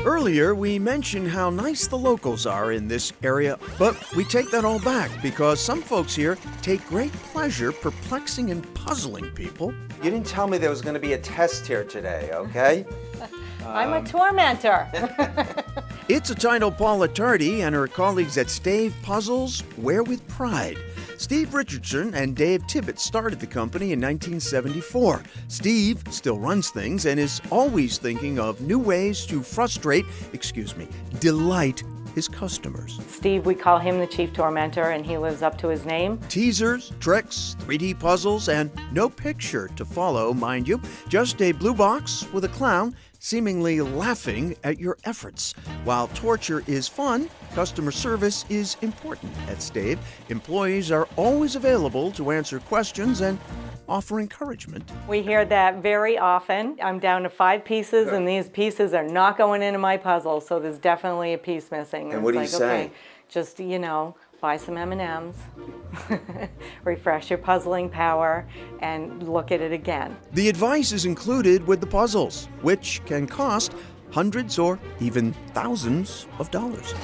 Earlier, we mentioned how nice the locals are in this area, but we take that all back because some folks here take great pleasure perplexing and puzzling people. You didn't tell me there was going to be a test here today, okay? I'm a tormentor. It's a title Paula Tardy and her colleagues at Stave Puzzles wear with pride. Steve Richardson and Dave Tibbett started the company in 1974. Steve still runs things and is always thinking of new ways to delight his customers. Steve, we call him the chief tormentor, and he lives up to his name. Teasers, tricks, 3D puzzles, and no picture to follow, mind you. Just a blue box with a clown seemingly laughing at your efforts. While torture is fun, customer service is important at Stave. Employees are always available to answer questions and offer encouragement. We hear that very often. I'm down to 5 pieces, and these pieces are not going into my puzzle, so there's definitely a piece missing. And what do you say? Okay, just, buy some M&Ms, refresh your puzzling power, and look at it again. The advice is included with the puzzles, which can cost hundreds or even thousands of dollars.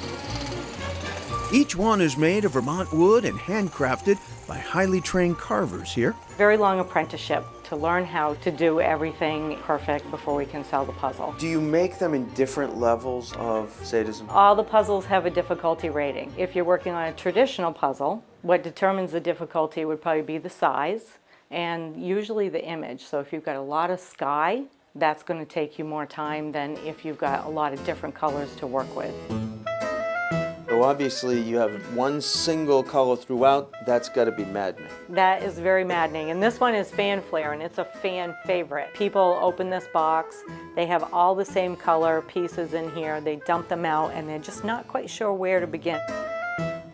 Each one is made of Vermont wood and handcrafted by highly trained carvers here. Very long apprenticeship to learn how to do everything perfect before we can sell the puzzle. Do you make them in different levels of sadism? All the puzzles have a difficulty rating. If you're working on a traditional puzzle, what determines the difficulty would probably be the size and usually the image. So if you've got a lot of sky, that's going to take you more time than if you've got a lot of different colors to work with. So obviously you have one single color throughout. That's got to be maddening. That is very maddening. And this one is Fanflare, and it's a fan favorite. People open this box, they have all the same color pieces in here, they dump them out, and they're just not quite sure where to begin.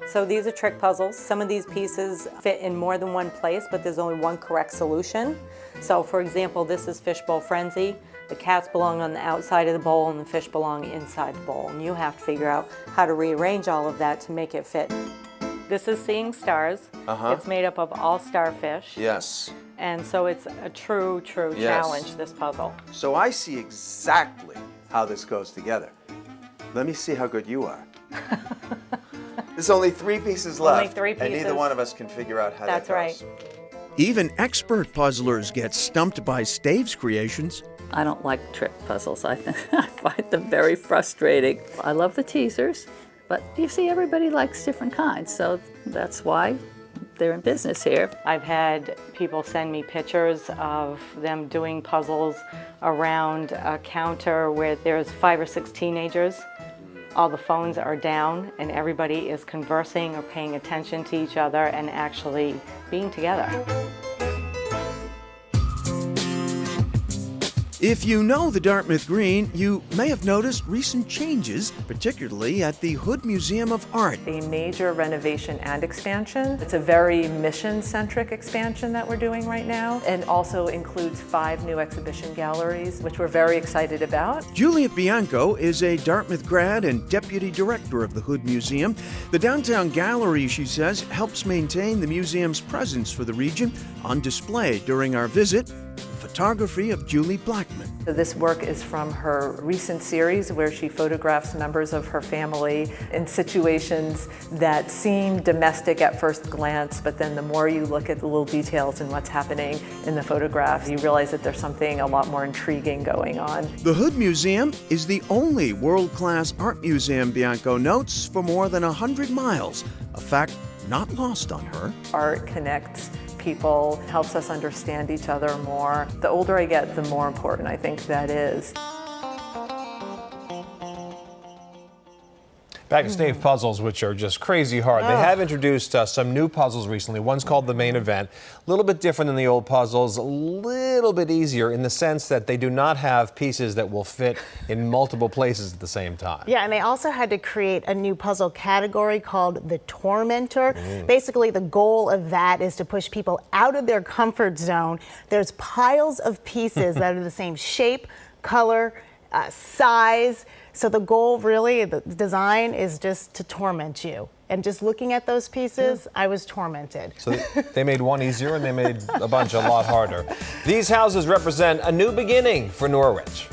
So these are trick puzzles. Some of these pieces fit in more than one place, but there's only one correct solution. So for example, this is Fishbowl Frenzy. The cats belong on the outside of the bowl and the fish belong inside the bowl. And you have to figure out how to rearrange all of that to make it fit. This is Seeing Stars. It's made up of all starfish. Yes. And so it's a true challenge, this puzzle. So I see exactly how this goes together. Let me see how good you are. There's only 3 pieces left. Only 3 And pieces. neither one of us can figure out how That's that goes. right. Even expert puzzlers get stumped by Stave's creations. I don't like trick puzzles. I find them very frustrating. I love the teasers, but you see, everybody likes different kinds, so that's why they're in business here. I've had people send me pictures of them doing puzzles around a counter where there's 5 or 6 teenagers. All the phones are down and everybody is conversing or paying attention to each other and actually being together. If you know the Dartmouth Green, you may have noticed recent changes, particularly at the Hood Museum of Art. A major renovation and expansion. It's a very mission-centric expansion that we're doing right now, and also includes 5 new exhibition galleries, which we're very excited about. Juliet Bianco is a Dartmouth grad and deputy director of the Hood Museum. The downtown gallery, she says, helps maintain the museum's presence for the region. On display during our visit, photography of Julie Blackman. So this work is from her recent series where she photographs members of her family in situations that seem domestic at first glance, but then the more you look at the little details and what's happening in the photographs, you realize that there's something a lot more intriguing going on. The Hood Museum is the only world-class art museum, Bianco notes, for more than 100 miles, a fact not lost on her. Art connects people, helps us understand each other more. The older I get, the more important I think that is. Back to Stave Puzzles, which are just crazy hard. They have introduced some new puzzles recently. One's called the Main Event. A little bit different than the old puzzles, a little bit easier in the sense that they do not have pieces that will fit in multiple places at the same time. Yeah, and they also had to create a new puzzle category called the Tormentor. Basically, the goal of that is to push people out of their comfort zone. There's piles of pieces that are the same shape, color, size. So the goal really, the design is just to torment you. And just looking at those pieces, I was tormented. So they made one easier and they made a bunch a lot harder. These houses represent a new beginning for Norwich.